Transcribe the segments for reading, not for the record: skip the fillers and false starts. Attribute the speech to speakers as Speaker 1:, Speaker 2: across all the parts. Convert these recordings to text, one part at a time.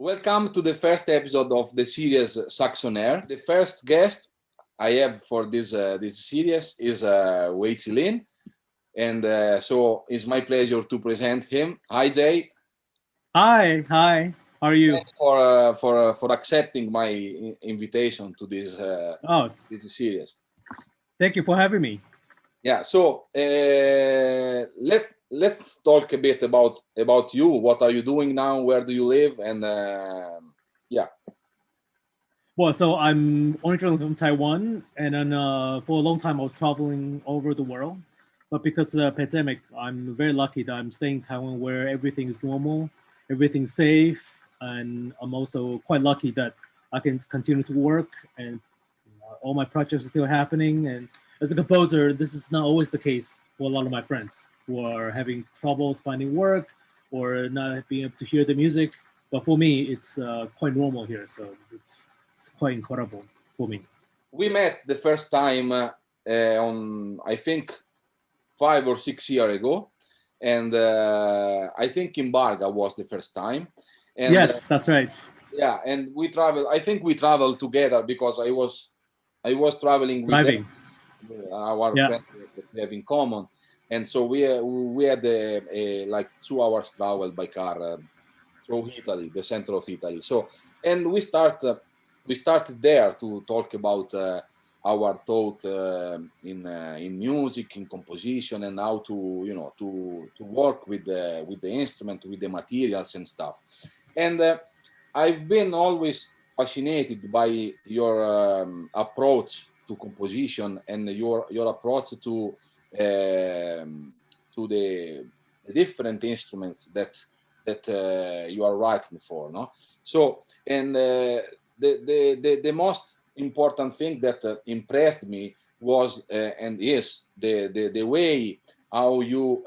Speaker 1: Welcome to the first episode of the series Sax On Air. The first guest I have for this series is Wei-Chieh Lin, and so it's my pleasure to present him. Hi, Jay.
Speaker 2: Hi. How are you?
Speaker 1: Thanks for accepting my invitation to this
Speaker 2: Oh,
Speaker 1: this series.
Speaker 2: thank you for having me.
Speaker 1: Yeah. So let's talk a bit about you. What are you doing now? Where do you live? And yeah.
Speaker 2: Well, so I'm originally from Taiwan, and then for a long time I was traveling all over the world. But because of the pandemic, I'm very lucky that I'm staying in Taiwan where everything is normal, everything's safe, and I'm also quite lucky that I can continue to work and all my projects are still happening. And as a composer, this is not always the case for a lot of my friends who are having troubles finding work or not being able to hear the music. But for me, it's quite normal here, so it's quite incredible for me.
Speaker 1: We met the first time on, I think, 5 or 6 years ago, and I think in Barga was the first time. And
Speaker 2: Yes, that's right.
Speaker 1: yeah, and we traveled. I think we traveled together because I was traveling with
Speaker 2: Driving.
Speaker 1: our
Speaker 2: Yeah.
Speaker 1: friend that we have in common, and so we had like 2 hours travel by car through Italy, the center of Italy. So, and we started there to talk about our thought in music, in composition, and how to to work with the instrument, with the materials and stuff. And I've been always fascinated by your approach to composition and your approach to the different instruments that you are writing for, no? So, and the most important thing that impressed me was and is the way how you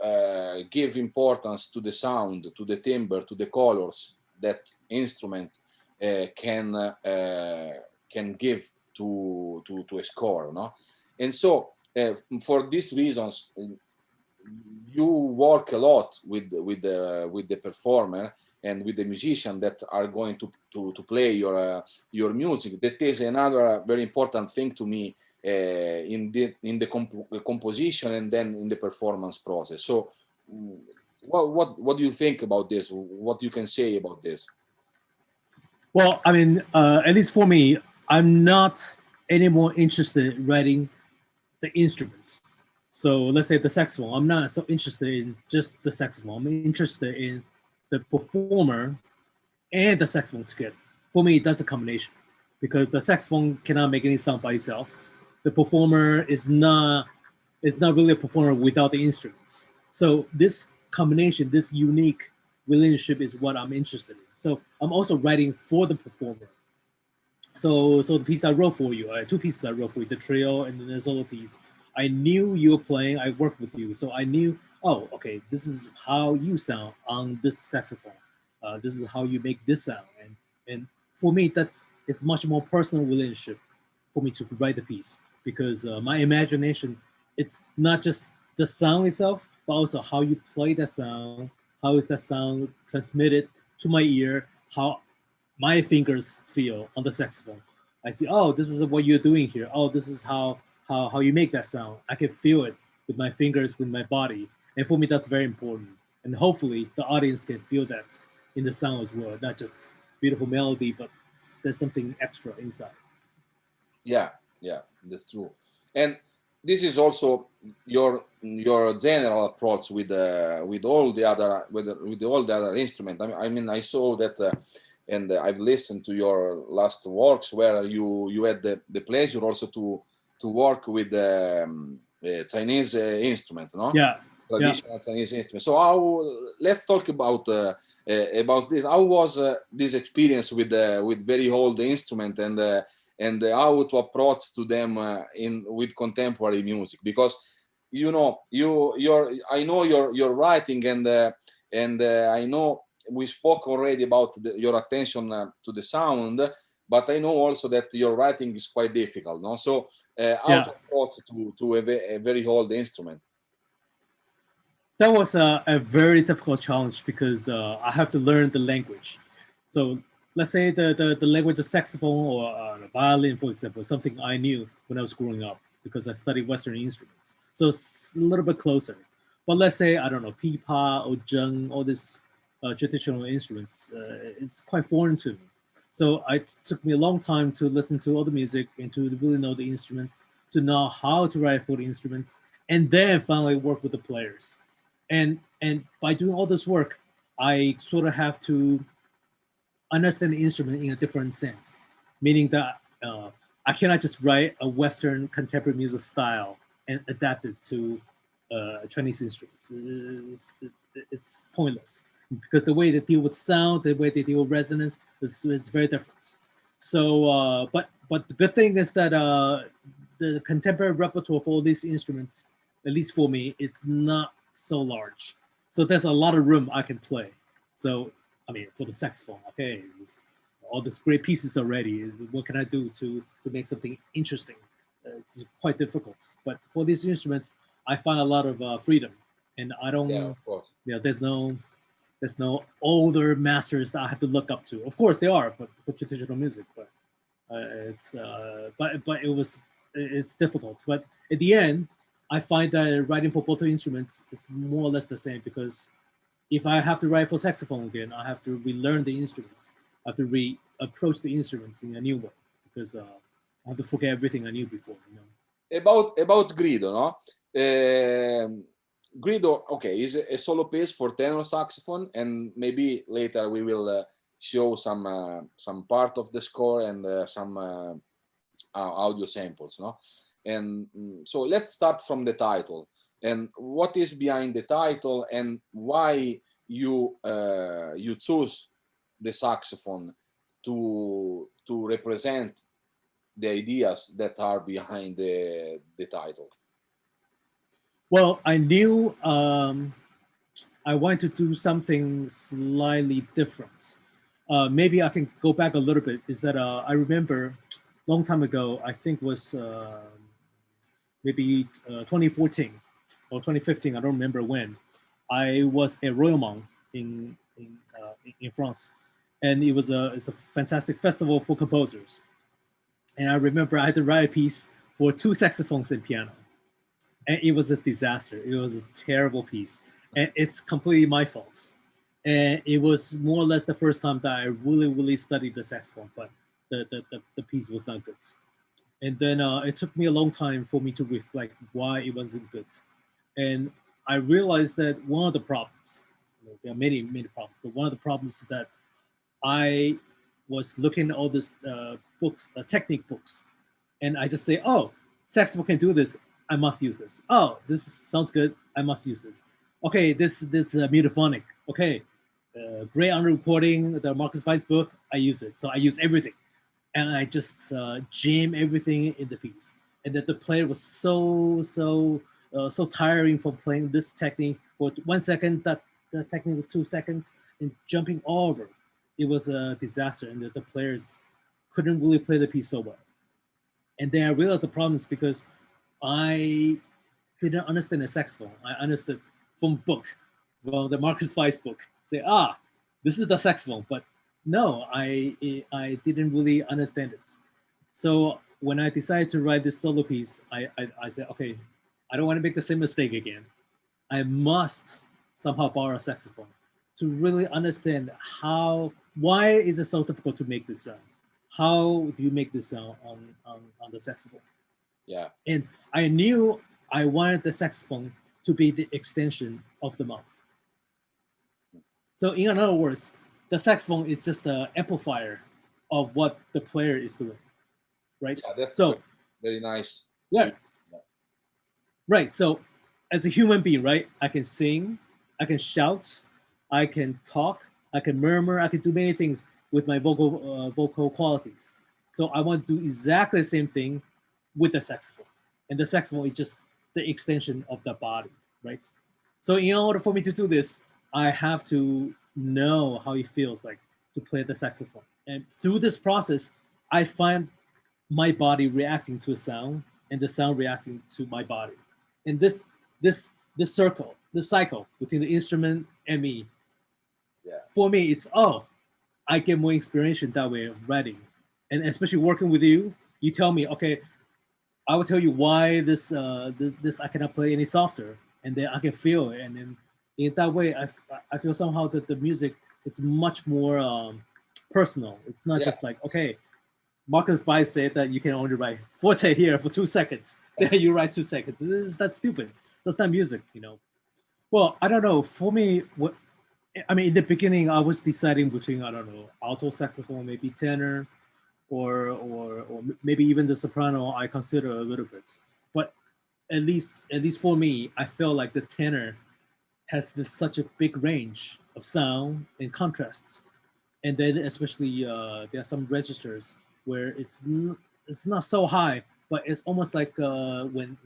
Speaker 1: give importance to the sound, to the timbre, to the colors that instrument can give to a score, no? And so for these reasons, you work a lot with the performer and with the musician that are going to play your music. That is another very important thing to me in the composition and then in the performance process. So, what do you think about this? What you can say about this?
Speaker 2: Well, I mean, at least for me, I'm not any more interested in writing the instruments. So let's say the saxophone. I'm not so interested in just the saxophone. I'm interested in the performer and the saxophone together. For me, that's a combination because the saxophone cannot make any sound by itself. The performer is not really a performer without the instruments. So this combination, this unique relationship is what I'm interested in. So I'm also writing for the performer. So the piece I wrote for you, two pieces I wrote for you, the trio and then the solo piece. I knew you were playing. I worked with you, so I knew. Oh, okay, this is how you sound on this saxophone. This is how you make this sound, and for me, it's much more personal relationship for me to write the piece because my imagination, it's not just the sound itself, but also how you play that sound. How is that sound transmitted to my ear? How my fingers feel on the saxophone. I see, oh, this is what you're doing here. Oh, this is how you make that sound. I can feel it with my fingers, with my body. And for me, that's very important. And hopefully the audience can feel that in the sound as well, not just beautiful melody, but there's something extra inside.
Speaker 1: Yeah, yeah, that's true. And this is also your general approach with all the other with all the other instrument. I mean, I saw that, and I've listened to your last works where you had the pleasure also to work with Chinese instrument, no?
Speaker 2: Yeah, yeah.
Speaker 1: Traditional Chinese instrument. So how? Let's talk about this. How was this experience with very old instrument and how to approach to them in with contemporary music? Because I know your writing and I know we spoke already about your attention to the sound, but I know also that your writing is quite difficult, no? So how
Speaker 2: Yeah.
Speaker 1: to approach to a very old instrument?
Speaker 2: That was a very difficult challenge because I have to learn the language. So let's say the language of saxophone or violin, for example, something I knew when I was growing up because I studied Western instruments. So it's a little bit closer. But let's say, I don't know, pipa or zheng, all these traditional instruments, it's quite foreign to me. So it took me a long time to listen to all the music and to really know the instruments, to know how to write for the instruments, and then finally work with the players. And by doing all this work, I sort of have to understand the instrument in a different sense, meaning that I cannot just write a Western contemporary music style and adapt it to Chinese instruments. It's pointless because the way they deal with sound, the way they deal with resonance is very different. So, but the good thing is that the contemporary repertoire for all these instruments, at least for me, it's not so large. So there's a lot of room I can play. So I mean, for the saxophone, okay, all these great pieces already. What can I do to make something interesting? It's quite difficult. But for these instruments, I find a lot of freedom, and I don't.
Speaker 1: Yeah, of course.
Speaker 2: You know, there's no older masters that I have to look up to. Of course, they are, but for traditional music, but it's difficult. But at the end, I find that writing for both instruments is more or less the same because if I have to write for saxophone again, I have to relearn the instruments. I have to approach the instruments in a new way because I have to forget everything I knew before. You know.
Speaker 1: About Grido, no? Grido, okay, is a solo piece for tenor saxophone, and maybe later we will show some part of the score and some audio samples, no? And so let's start from the title. And what is behind the title, and why you you choose the saxophone to represent the ideas that are behind the title?
Speaker 2: Well, I knew I wanted to do something slightly different. Maybe I can go back a little bit. Is that I remember a long time ago, I think was maybe 2014 or 2015. I don't remember when. I was at Royaumont in France, and it's a fantastic festival for composers. And I remember I had to write a piece for two saxophones and piano, and it was a disaster. It was a terrible piece, and it's completely my fault. And it was more or less the first time that I really studied the saxophone, but the piece was not good. And then it took me a long time for me to reflect why it wasn't good. And I realized that one of the problems, you know, there are many problems, but one of the problems is that I was looking at all these books, technique books, and I just say, oh, saxophone can do this. I must use this. Oh, this sounds good. I must use this. Okay, this mutaphonic. Okay, great on recording the Marcus Weiss book. I use it. So I use everything, and I just jam everything in the piece. And that the player was so tiring from playing this technique for 1 second, that technique for 2 seconds, and jumping all over. It was a disaster, and the players couldn't really play the piece so well. And then I realized the problem is because I didn't understand the saxophone. I understood from book, well, the Marcus Weiss book. Say, this is the saxophone, but no, I didn't really understand it. So when I decided to write this solo piece, I said, okay, I don't want to make the same mistake again. I must somehow borrow a saxophone to really understand why is it so difficult to make this sound? How do you make this sound on the saxophone?
Speaker 1: Yeah.
Speaker 2: And I knew I wanted the saxophone to be the extension of the mouth. So in other words, the saxophone is just the amplifier of what the player is doing, right?
Speaker 1: Yeah, that's
Speaker 2: so
Speaker 1: very nice.
Speaker 2: Yeah. Right. So as a human being, right, I can sing, I can shout, I can talk, I can murmur, I can do many things with my vocal qualities. So I want to do exactly the same thing with the saxophone. And the saxophone is just the extension of the body, right? So in order for me to do this, I have to know how it feels like to play the saxophone. And through this process, I find my body reacting to a sound and the sound reacting to my body. And this circle, this cycle between the instrument and me,
Speaker 1: yeah,
Speaker 2: for me, it's I get more inspiration that way of writing, and especially working with you. You tell me, okay, I will tell you why this I cannot play any softer, and then I can feel it, and then in that way, I feel somehow that the music it's much more personal. It's not
Speaker 1: Yeah.
Speaker 2: just like, okay, Marcus Weiss said that you can only write forte here for 2 seconds. Then you write 2 seconds. That's stupid. That's not music, you know. Well, I don't know. For me, what I mean, in the beginning, I was deciding between, I don't know, alto saxophone, maybe tenor, or maybe even the soprano. I consider a little bit, but at least for me, I feel like the tenor has such a big range of sound and contrasts, and then especially there are some registers where it's not so high, but it's almost like when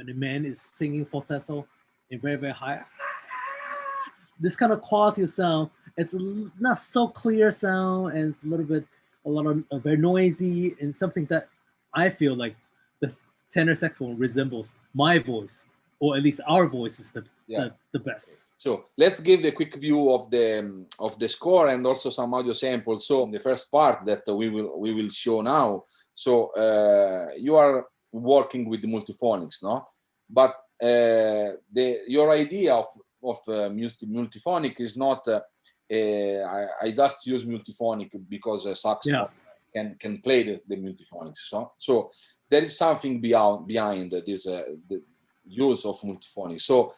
Speaker 2: a man is singing falsetto and very very high. This kind of quality of sound, it's not so clear sound, and it's a lot of very noisy, and something that I feel like the tenor saxophone resembles my voice, or at least our voice is the best.
Speaker 1: So let's give a quick view of the score and also some audio samples. So the first part that we will show now. So you are working with the multiphonics, no? But your idea of multiphonic is not. I just use multiphonic because saxophone can play the multiphonics. So there is something behind this the use of multiphonic. So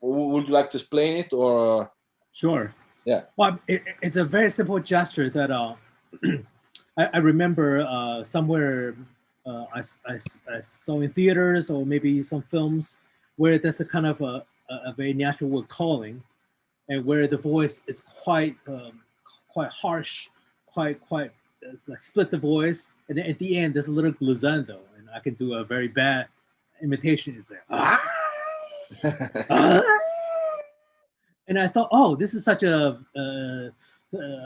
Speaker 1: would you like to explain it, or?
Speaker 2: Sure.
Speaker 1: Yeah.
Speaker 2: Well, it's a very simple gesture that I remember somewhere I saw in theaters or maybe some films where there's a kind of a very natural word calling, and where the voice is quite harsh, quite it's like split the voice, and then at the end there's a little glissando, and I can do a very bad imitation. Is there? And I thought, oh, this is such a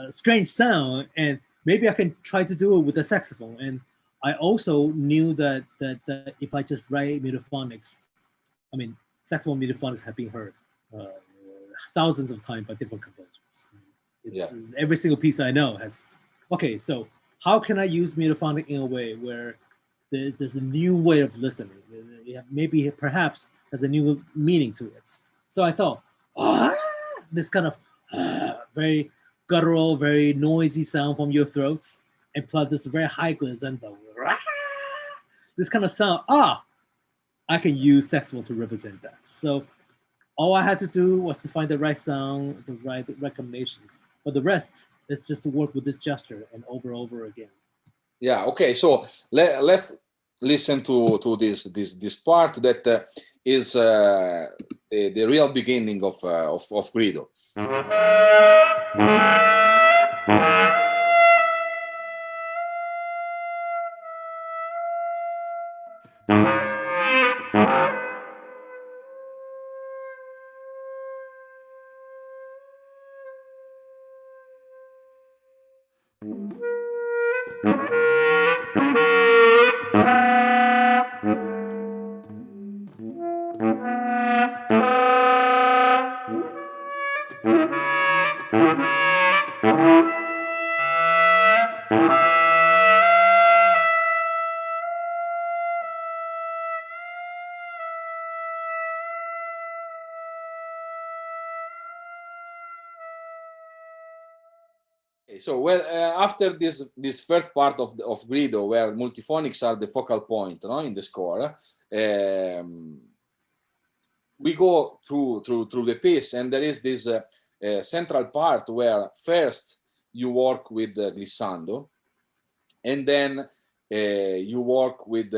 Speaker 2: strange sound, and maybe I can try to do it with the saxophone. And I also knew that if I just write melodiphonics, I mean, saxophone melodiphonics have been heard thousands of times by different composers. Every single piece I know has. Okay, so how can I use melodiphonic in a way where there's a new way of listening? Maybe perhaps has a new meaning to it. So I thought, this kind of very guttural, very noisy sound from your throats, and plus this very high glissando. This kind of sound, I can use saxophone to represent that. So all I had to do was to find the right sound, the right combinations. But the rest is just to work with this gesture and over again.
Speaker 1: Yeah. Okay. So let's listen to this part that is the real beginning of Grido. So after this first part of Grido, where multiphonics are the focal point, no, in the score, we go through the piece, and there is this central part where first you work with glissando, and then you work with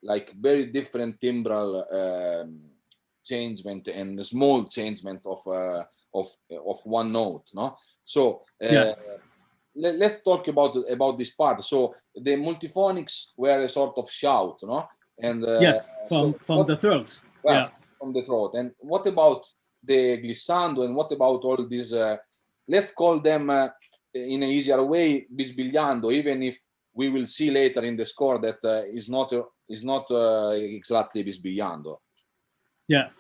Speaker 1: like very different timbral changement and small changement of one note, no? So
Speaker 2: yes.
Speaker 1: let's talk about this part. So the multiphonics were a sort of shout, no? And
Speaker 2: yes, from the throat.
Speaker 1: Well,
Speaker 2: yeah,
Speaker 1: from the throat. And what about the glissando? And what about all these? Let's call them in an easier way bisbigliando, even if we will see later in the score that is not exactly bisbigliando.
Speaker 2: Yeah.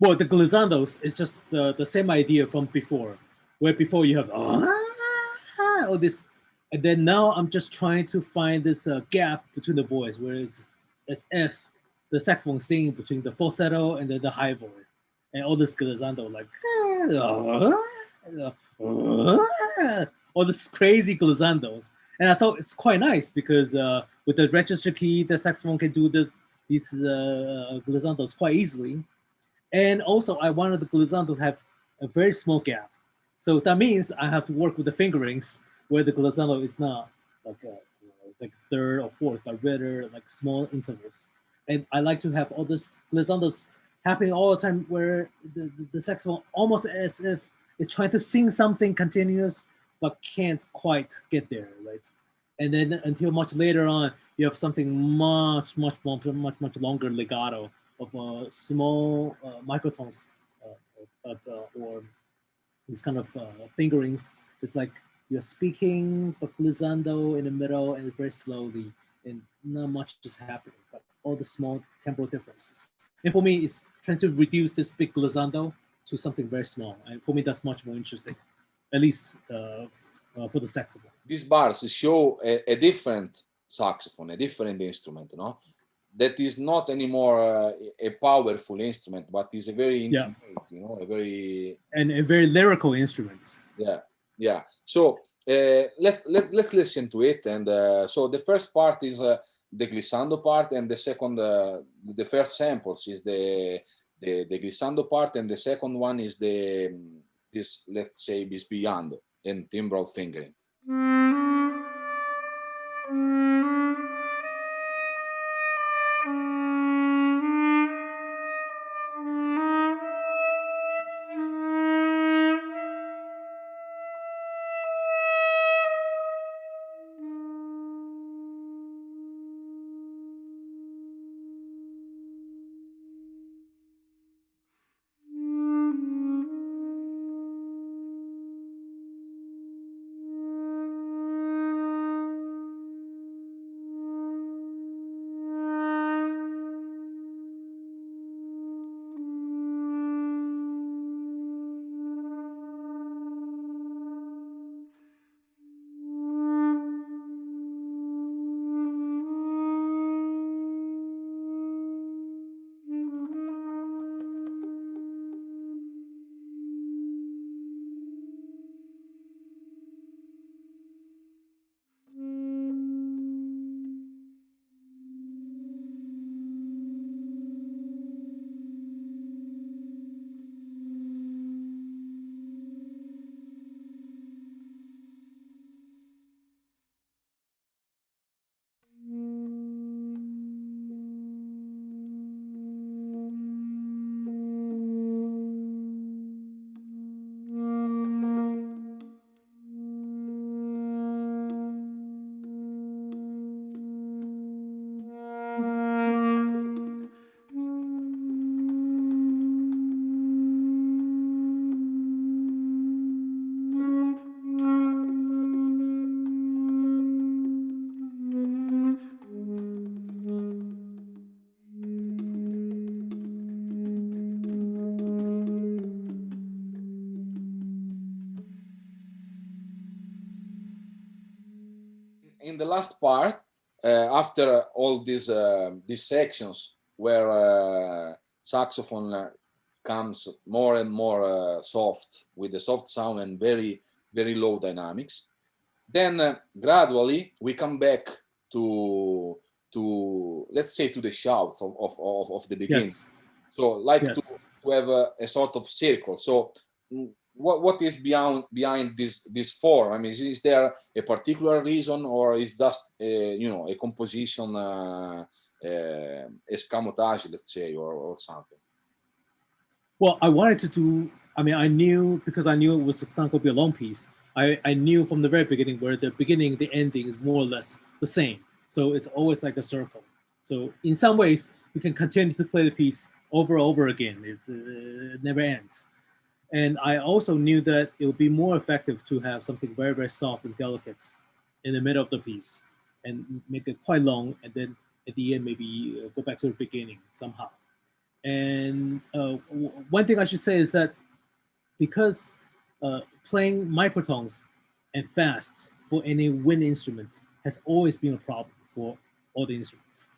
Speaker 2: Well, the glissandos is just the same idea from before, where before you have all this, and then now I'm just trying to find this gap between the voice where it's as if the saxophone singing between the falsetto and then the high voice, and all this glissando like all this crazy glissandos. And I thought it's quite nice because with the register key, the saxophone can do these glissandos quite easily. And also, I wanted the glissando to have a very small gap. So that means I have to work with the fingerings where the glissando is not like like third or fourth, but rather like small intervals. And I like to have all these glissandos happening all the time where the saxophone almost as if it's trying to sing something continuous, but can't quite get there, right? And then until much later on, you have something much longer legato of small microtones or these kind of fingerings. It's like you're speaking, but glissando in the middle and very slowly, and not much is happening, but all the small temporal differences. And for me, it's trying to reduce this big glissando to something very small. And for me, that's much more interesting, at least for the saxophone.
Speaker 1: These bars show a different saxophone, a different instrument, you know, that is not anymore a powerful instrument, but is a very intimate, you know, a very
Speaker 2: lyrical instrument.
Speaker 1: Yeah. So let's listen to it. And so the first part is the glissando part, and the second, the first samples is the glissando part, and the second one is this, let's say, bisbigliando and timbral fingering. In the last part, after all these sections where saxophone comes more and more soft with the soft sound and very low dynamics, then gradually we come back to let's say to the shouts of the beginning.
Speaker 2: Yes.
Speaker 1: So like to have a sort of circle. So what is behind this form? I mean, is there a particular reason, or is just you know, a composition escamotage, let's say, or something?
Speaker 2: Well, I wanted to do. I mean, I knew because I knew it was going to be a long piece. I knew from the very beginning where the beginning, the ending is more or less the same. So it's always like a circle. So in some ways, you can continue to play the piece over and over again. It never ends. And I also knew that it would be more effective to have something very soft and delicate in the middle of the piece and make it quite long, and then at the end maybe go back to the beginning somehow. And one thing I should say is that because playing microtones and fast for any wind instrument has always been a problem for all the instruments.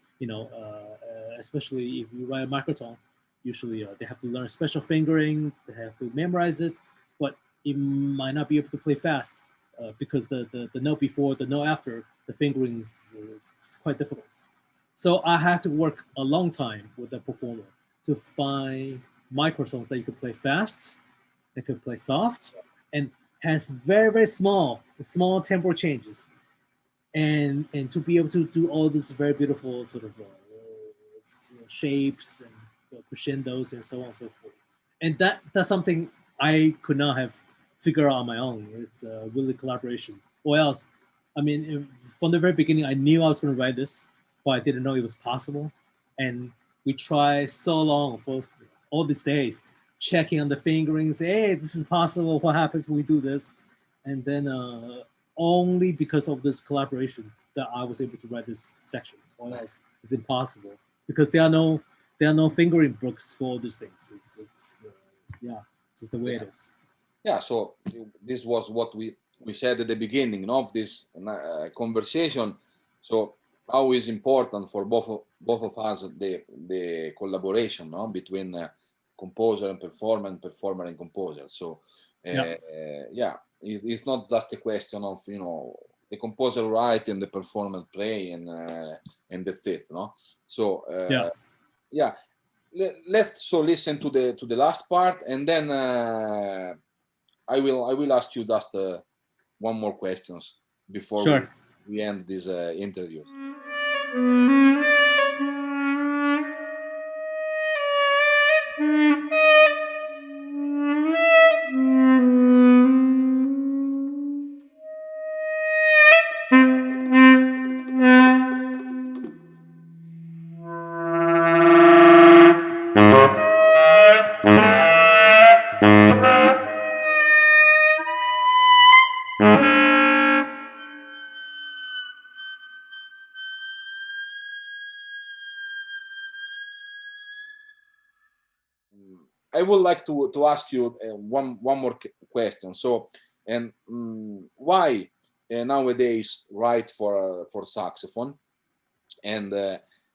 Speaker 2: Especially if you write a microtone, usually they have to learn special fingering, they have to memorize it, but you might not be able to play fast because the note before, the note after, the fingering is quite difficult. So I had to work a long time with the performer to find microphones that you could play fast, that could play soft, and has very, very small tempo changes. And to be able to do all these very beautiful sort of shapes and crescendos and so on and so forth. And that's something I could not have figured out on my own. It's really collaboration. Or else, I mean, from the very beginning, I knew I was going to write this, but I didn't know it was possible. And we tried so long for all these days, checking on the fingerings. Hey, this is possible. What happens when we do this? And then only because of this collaboration that I was able to write this section. Or else it's impossible because there are no fingering books for all these things. It's just the way it is.
Speaker 1: Yeah. So this was what we said at the beginning of this conversation. So how is important for both of us the collaboration, no, between composer and performer and composer. So it's not just a question of the composer write and the performer play and that's it, no. So let's listen to the last part, and then I will ask you just one more questions before we end this interview. I would like to ask you one more question. So, and why nowadays write for saxophone? And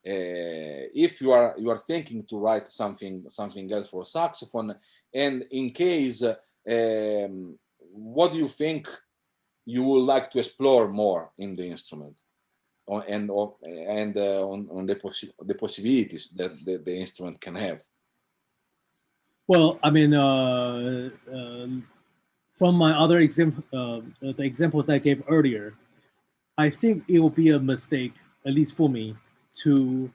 Speaker 1: if you are thinking to write something else for saxophone, and in case, what do you think you would like to explore more in the instrument, on the possibilities that the instrument can have?
Speaker 2: Well, I mean, from my other example, the examples that I gave earlier, I think it will be a mistake, at least for me, to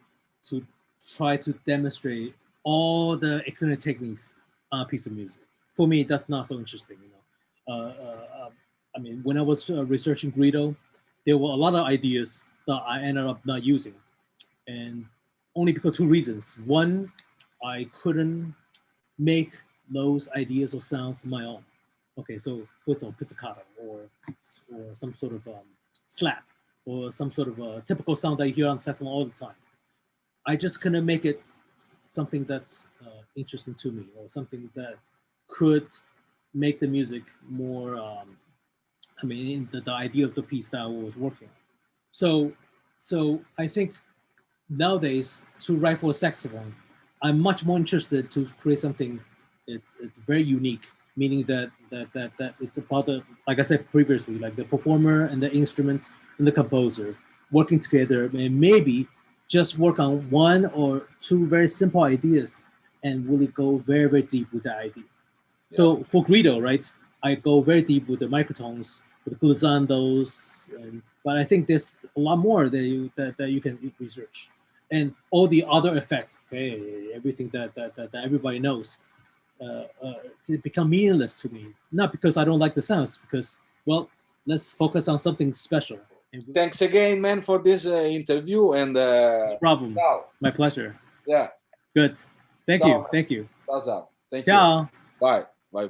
Speaker 2: try to demonstrate all the excellent techniques on a piece of music. For me, that's not so interesting. I mean, when I was researching Grido, there were a lot of ideas that I ended up not using, and only because two reasons. One, I couldn't make those ideas or sounds my own. Okay, so for example, pizzicato or some sort of slap or some sort of typical sound that you hear on saxophone all the time. I just couldn't make it something that's interesting to me or something that could make the music more. I mean, the idea of the piece that I was working on. So I think nowadays to write for a saxophone, I'm much more interested to create something it's very unique, meaning that it's about the, like I said previously, like the performer and the instrument and the composer working together, and maybe just work on one or two very simple ideas and really go very, very deep with that idea. Yeah. So for Grido, right, I go very deep with the microtones, with the glissandos, but I think there's a lot more that you can research. And all the other effects, okay, everything that everybody knows, they become meaningless to me. Not because I don't like the sounds, because, well, let's focus on something special.
Speaker 1: Thanks again, man, for this interview. And
Speaker 2: no problem. Ciao. My pleasure.
Speaker 1: Yeah.
Speaker 2: Good. Thank
Speaker 1: ciao.
Speaker 2: You. Thank you.
Speaker 1: Ciao. Thank
Speaker 2: ciao.
Speaker 1: You. Bye. Bye.